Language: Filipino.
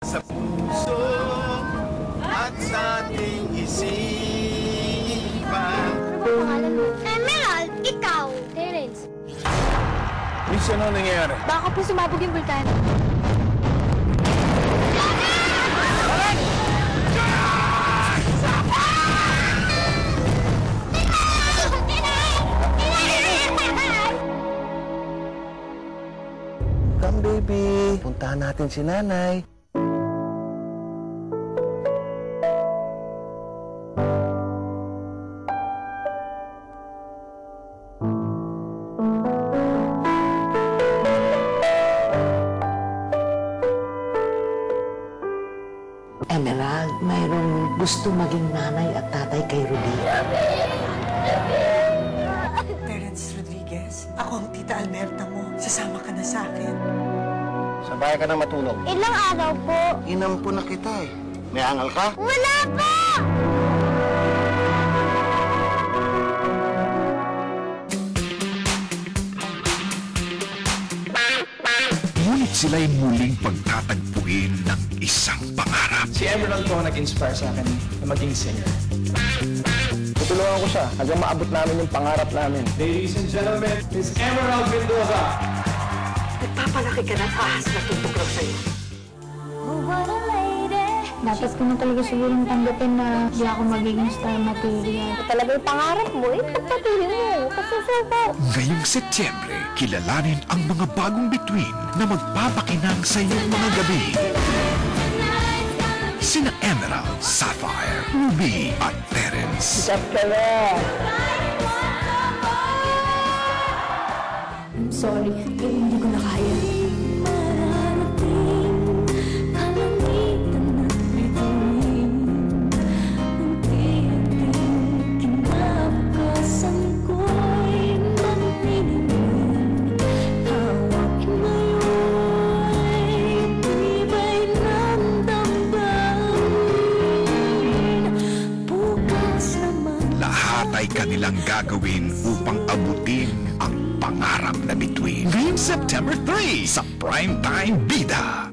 Sa puso at sa ating isipan. Ano ba pangalan mo? Emerald, ikaw. Terence. Miss, ano nangyayari? Baka po sumabog yung bulkan. Come, baby. Puntahan natin si nanay. Emerald, mayroong gusto maging nanay at tatay kay Rudy. Terence Rodriguez, ako ang tita Almerta mo. Sasama ka na sa akin. Sabay ka na matulog. Ilang araw po? Inampo na kita eh. May angal ka? Wala po! Ngunit sila'y muling pagtatagpuin ng isang pangarap. Si Emerald po ang nag-inspire sa akin na maging singer. Tutulungan ko siya hanggang maabot namin yung pangarap namin. Ladies and gentlemen, Miss Emerald Mendoza. Nagpapalaki ka ng ahas na tutuklaw sa'yo. Oh, what a lady. Dapat ko na talaga siguro tanggapin na di ako magiging star material. Talaga yung pangarap mo, pagpatuloy mo. Kasusuko. Ngayong Setyembre, kilalanin ang mga bagong bituin na magpapakinang sa iyong mga gabi. Sina Emerald, Sapphire, Ruby at Terence. I'm sorry, pero hindi ko na kaya. Lahat ay kanilang gagawin upang abutin ang pangarap na bituin. Ngayong September 3 sa Primetime Bida.